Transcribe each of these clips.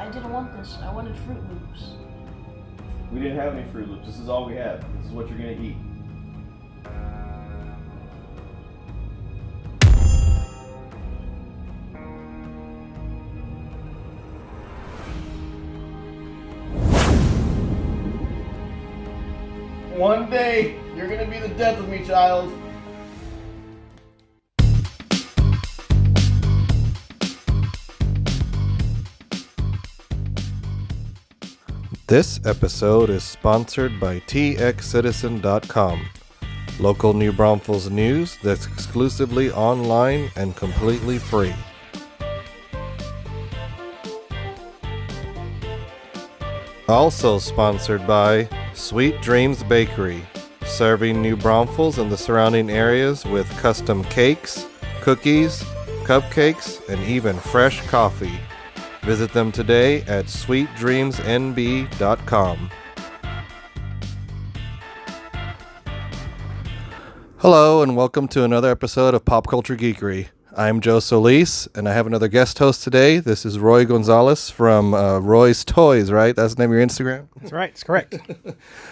I didn't want this. I wanted Fruit Loops. We didn't have any Fruit Loops. This is all we have. This is what you're gonna eat. One day, you're gonna be the death of me, child. This episode is sponsored by txcitizen.com, local New Braunfels news that's exclusively online and completely free. Also sponsored by Sweet Dreams Bakery, serving New Braunfels and the surrounding areas with custom cakes, cookies, cupcakes, and even fresh coffee. Visit them today at sweetdreamsnb.com. Hello and welcome to another episode of Pop Culture Geekery. I'm Joe Solis and I have another guest host today. This is Roy Gonzalez from Roy's Toys, right? That's the name of your Instagram? That's right, it's correct.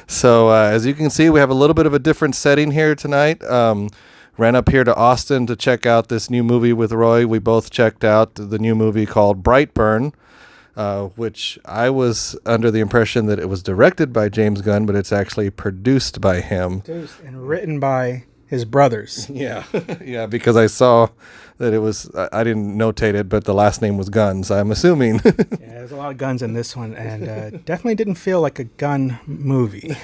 So as you can see, we have a little bit of a different setting here tonight. Ran up here to Austin to check out this new movie with Roy. We both checked out the new movie called Brightburn, which I was under the impression that it was directed by James Gunn, but it's actually produced by him. Produced and written by his brothers. Yeah, yeah, because I saw that it was, I didn't notate it, but the last name was Gunn, so I'm assuming. Yeah, there's a lot of guns in this one, and definitely didn't feel like a gun movie.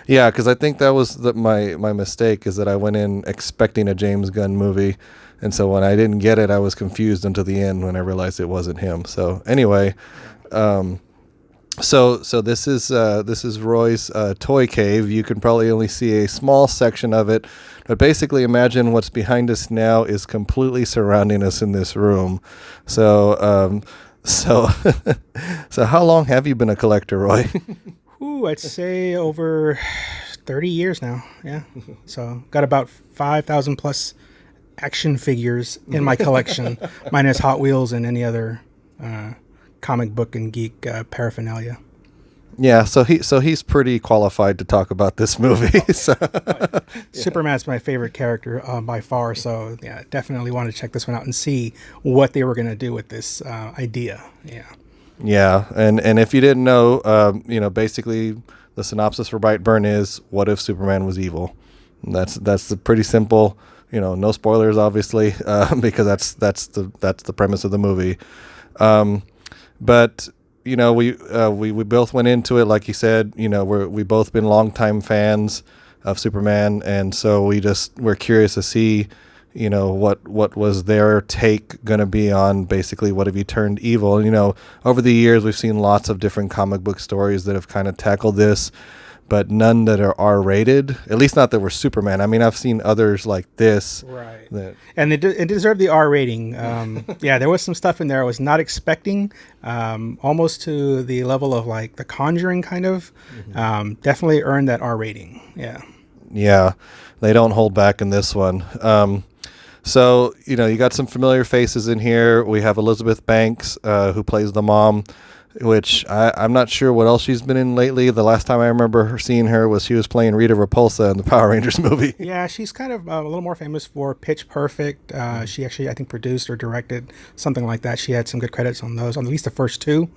Yeah, because I think that was my mistake, is that I went in expecting a James Gunn movie, and so when I didn't get it, I was confused until the end when I realized it wasn't him. So anyway, so this is Roy's toy cave. You can probably only see a small section of it, but basically imagine what's behind us now is completely surrounding us in this room. So so how long have you been a collector, Roy? Ooh, I'd say over 30 years now. Yeah. So got about 5,000 plus action figures in my collection, minus Hot Wheels and any other comic book and geek paraphernalia. Yeah, so he's pretty qualified to talk about this movie. So. Superman's my favorite character by far, so yeah, definitely want to check this one out and see what they were going to do with this idea. Yeah, and if you didn't know, basically the synopsis for Brightburn is, what if Superman was evil? And that's the pretty simple, no spoilers obviously, because that's the premise of the movie. But we both went into it, like you said, we both been longtime fans of Superman, and so we're curious to see, what was their take going to be on basically what if he turned evil. And, over the years we've seen lots of different comic book stories that have kind of tackled this, but none that are R-rated, at least not that were Superman. I mean, I've seen others like this. Right. And it deserved the R rating. Yeah, there was some stuff in there I was not expecting, almost to the level of like The Conjuring kind of. Definitely earned that R rating. Yeah. Yeah, they don't hold back in this one. So, you got some familiar faces in here. We have Elizabeth Banks, who plays the mom, which I'm not sure what else she's been in lately. The last time I remember seeing her was she was playing Rita Repulsa in the Power Rangers movie. Yeah, she's kind of a little more famous for Pitch Perfect. She actually, I think, produced or directed something like that. She had some good credits on those, on at least the first two.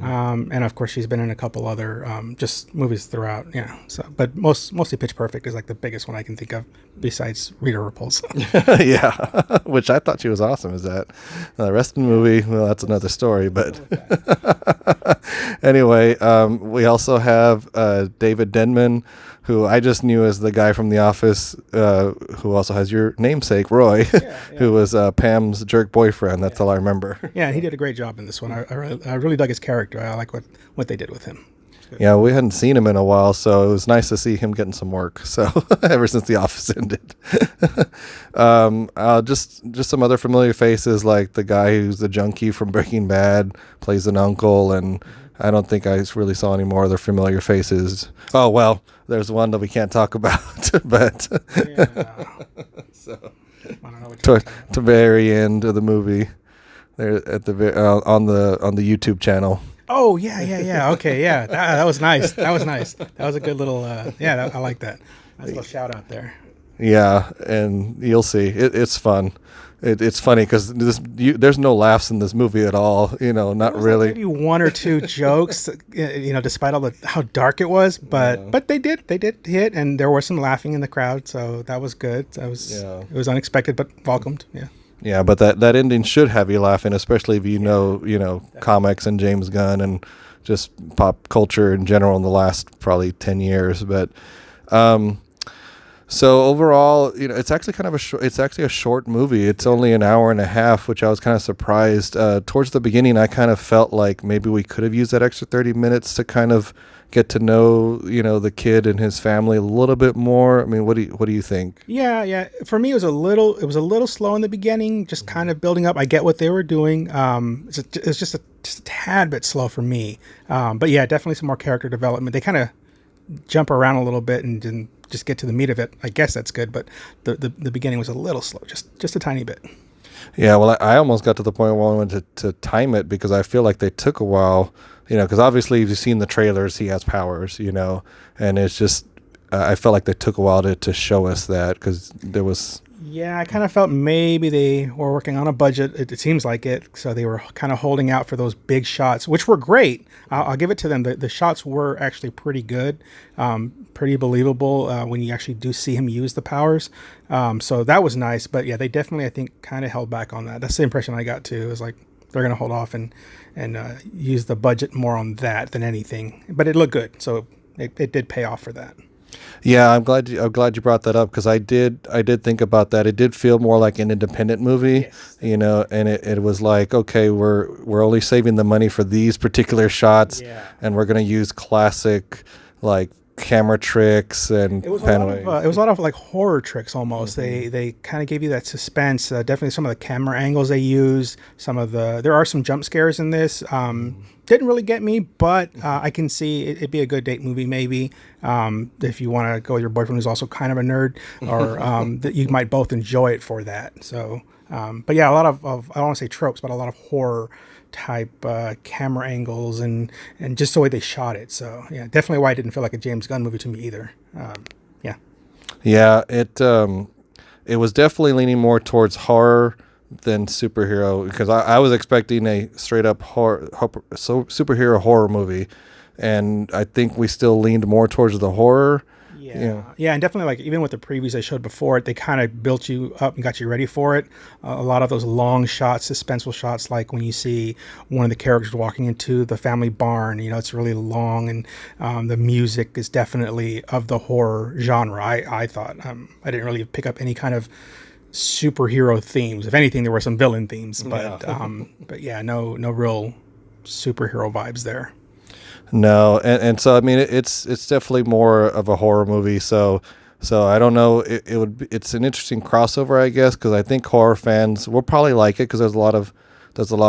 And of course, she's been in a couple other just movies throughout. Yeah. So, but mostly Pitch Perfect is like the biggest one I can think of besides Rita Repulsa. Yeah, which I thought she was awesome. Is that the rest of the movie? Well, that's another story. But anyway, we also have David Denman, who I just knew as the guy from The Office, who also has your namesake, Roy, who was Pam's jerk boyfriend. That's all I remember. Yeah, he did a great job in this one. I really dug his character. I like what they did with him. Yeah, we hadn't seen him in a while, so it was nice to see him getting some work. So ever since The Office ended, just some other familiar faces, like the guy who's the junkie from Breaking Bad plays an uncle, and I don't think I really saw any more other familiar faces. Oh well, there's one that we can't talk about, but so I don't know what to the very end of the movie. there at the on the YouTube channel. Oh yeah. Okay, yeah, that was nice. That was nice. That was a good little. I like that. Nice little shout out there. Yeah, and you'll see it's fun. It's funny because there's no laughs in this movie at all. Not really. Maybe one or two jokes, despite all how dark it was. But they did hit, and there was some laughing in the crowd, so that was good. It was unexpected but welcomed. Yeah. Yeah, but that ending should have you laughing, especially if you know comics and James Gunn and just pop culture in general in the last probably 10 years. But so overall, it's actually kind of a short movie. It's only an hour and a half, which I was kind of surprised. Towards the beginning, I kind of felt like maybe we could have used that extra 30 minutes to kind of get to know, the kid and his family a little bit more. I mean, what do you think? Yeah. For me, it was a little slow in the beginning, just kind of building up. I get what they were doing. It's just a tad bit slow for me. But yeah, definitely some more character development. They kind of jump around a little bit and didn't just get to the meat of it. I guess that's good, but the beginning was a little slow, just a tiny bit. Yeah, well, I almost got to the point where I wanted to time it because I feel like they took a while, because obviously you've seen the trailers, he has powers, and it's just, I felt like they took a while to show us that because there was... Yeah, I kind of felt maybe they were working on a budget. It seems like it. So they were kind of holding out for those big shots, which were great. I'll give it to them. The shots were actually pretty good, pretty believable when you actually do see him use the powers. So that was nice. But yeah, they definitely, I think, kind of held back on that. That's the impression I got too. It was like they're going to hold off and use the budget more on that than anything. But it looked good. So it did pay off for that. Yeah, I'm glad you brought that up because I did think about that. It did feel more like an independent movie, yes. And it was like, okay, we're only saving the money for these particular shots, and we're gonna use classic like camera tricks and it was a lot of like horror tricks almost. Mm-hmm. They kind of gave you that suspense. Definitely some of the camera angles they used. There are some jump scares in this. Didn't really get me, but I can see it'd be a good date movie maybe if you want to go with your boyfriend who's also kind of a nerd, or that you might both enjoy it for that. So, but yeah, a lot of I don't want to say tropes, but a lot of horror type camera angles and just the way they shot it. So yeah, definitely why it didn't feel like a James Gunn movie to me either. Yeah, it was definitely leaning more towards horror than superhero because I was expecting a straight up superhero horror movie, and I think we still leaned more towards the horror. Yeah, and definitely like even with the previews I showed before, they kind of built you up and got you ready for it. A lot of those long shots, suspenseful shots, like when you see one of the characters walking into the family barn, it's really long, and the music is definitely of the horror genre. I thought I didn't really pick up any kind of superhero themes. If anything, there were some villain themes, but yeah, no real superhero vibes there. No, and so I mean it's definitely more of a horror movie. So I don't know. It's an interesting crossover, I guess, because I think horror fans will probably like it because there's a lot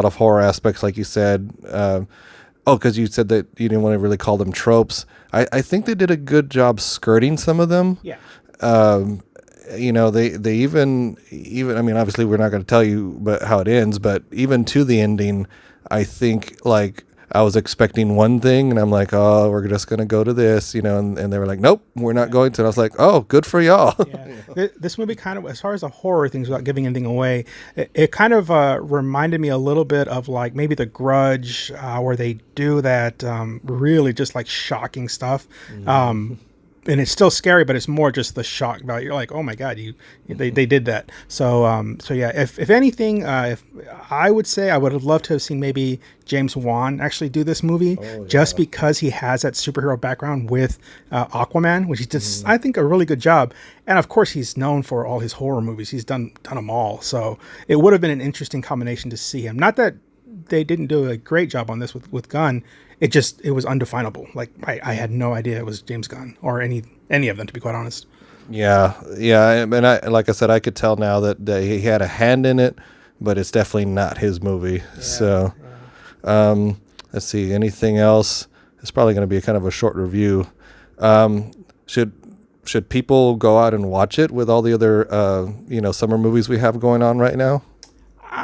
of horror aspects, like you said. Because you said that you didn't want to really call them tropes. I think they did a good job skirting some of them. Yeah. They even I mean, obviously we're not going to tell you how it ends, but even to the ending, I think like I was expecting one thing and I'm like, oh, we're just going to go to this, and they were like, nope, we're not going to. And I was like, oh, good for y'all. Yeah. This movie kind of, as far as the horror things without giving anything away, it kind of reminded me a little bit of like maybe The Grudge, where they do that really just like shocking stuff. Mm-hmm. And it's still scary, but it's more just the shock value. You're like, oh my God, they did that. So yeah, if anything, if I would say I would have loved to have seen maybe James Wan actually do this movie, just because he has that superhero background with Aquaman, which he did, I think, a really good job. And of course, he's known for all his horror movies. He's done them all. So it would have been an interesting combination to see him. Not that they didn't do a great job on this with Gunn. It was undefinable. Like I had no idea it was James Gunn or any of them, to be quite honest. Yeah, and like I said, I could tell now that he had a hand in it, but it's definitely not his movie. Yeah, so, let's see. Anything else? It's probably going to be a kind of a short review. Should people go out and watch it with all the other summer movies we have going on right now?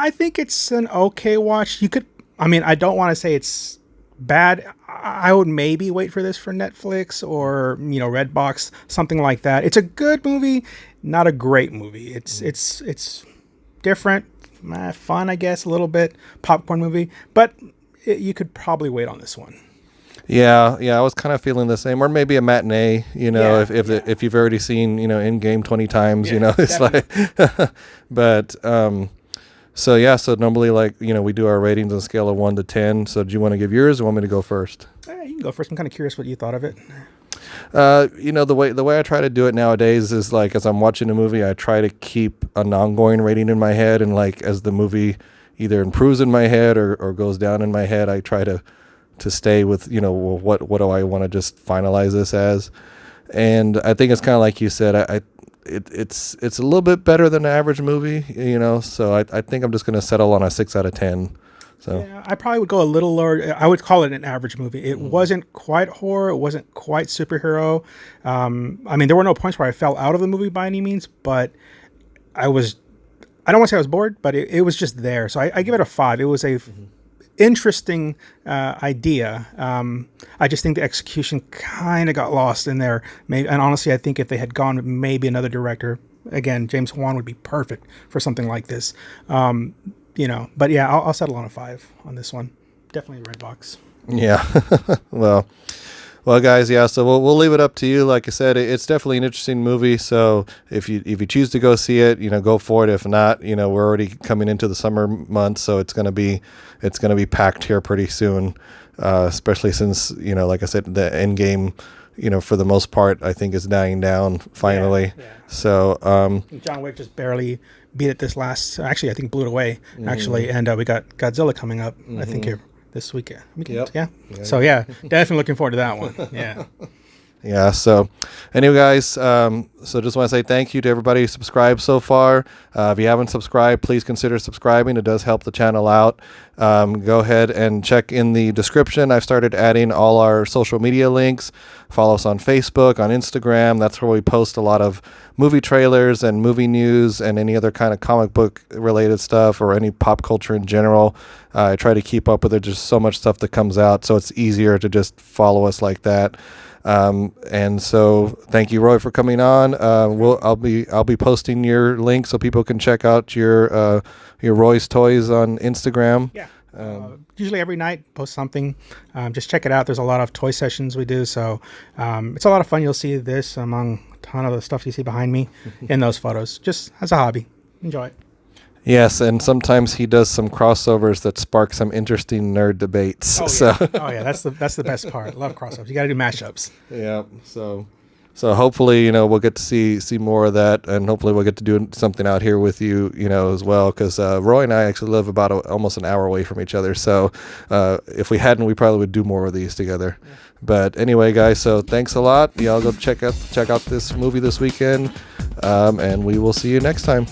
I think it's an okay watch. You could, I mean, I don't want to say it's bad. I would maybe wait for this for Netflix or, you know, Redbox, something like that. It's a good movie, not a great movie. It's different, fun, I guess, a little bit, popcorn movie, but you could probably wait on this one. Yeah, I was kind of feeling the same, or maybe a matinee. You know, Yeah, if you've already seen, you know, Endgame 20 times, you know, it's definitely. like, but so yeah, so normally, like, you know, we do our ratings on a scale of 1 to 10. So do you want to give yours, or want me to go first? You can go first. I'm kind of curious what you thought of it. You know, the way I try to do it nowadays is like, as I'm watching a movie, I try to keep an ongoing rating in my head, and like as the movie either improves in my head or goes down in my head, I try to stay with, you know, well, what do I want to just finalize this as. And I think it's kind of like you said, it's a little bit better than an average movie, you know, so I think I'm just going to settle on a 6 out of 10. So Yeah, I probably would go a little lower. I would call it an average movie. It wasn't quite horror. It wasn't quite superhero. I mean, there were no points where I fell out of the movie by any means, but I don't want to say I was bored, but it was just there. So I give it a 5. It was a interesting idea. I just think the execution kind of got lost in there. Maybe, and honestly, I think if they had gone with maybe another director, again, James Wan would be perfect for something like this. You know, but yeah, I'll settle on a 5 on this one. Definitely Redbox. yeah. Well, guys, yeah. So we'll leave it up to you. Like I said, it's definitely an interesting movie. So if you choose to go see it, you know, go for it. If not, you know, we're already coming into the summer months, so it's gonna be packed here pretty soon. Especially since, you know, like I said, the end game, you know, for the most part, I think is dying down finally. Yeah. So John Wick just barely beat it this last. Actually, I think blew it away. Actually, and we got Godzilla coming up. I think here this weekend. Yep. Yeah. So yeah, definitely looking forward to that one. Yeah. yeah. So anyway, guys, so just want to say thank you to everybody who subscribed so far. If you haven't subscribed, please consider subscribing. It does help the channel out. Go ahead and check in the description. I've started adding all our social media links. Follow us on Facebook, on Instagram. That's where we post a lot of movie trailers and movie news and any other kind of comic book related stuff or any pop culture in general. I try to keep up with it. There's so much stuff that comes out, so it's easier to just follow us like that. And so thank you, Roy, for coming on. I'll be posting your link so people can check out your Roy's Toys on Instagram. Yeah. Usually every night post something. Just check it out. There's a lot of toy sessions we do, so it's a lot of fun. You'll see this among a ton of the stuff you see behind me in those photos, just as a hobby. Enjoy it. Yes, and sometimes he does some crossovers that spark some interesting nerd debates. Oh, So yeah. Oh yeah, that's the best part. Love crossovers. You got to do mashups. yeah, so hopefully, you know, we'll get to see more of that, and hopefully we'll get to do something out here with you, you know, as well, because Roy and I actually live about almost an hour away from each other. So if we hadn't, we probably would do more of these together. Yeah. But anyway, guys, so thanks a lot. Y'all go check out this movie this weekend, and we will see you next time.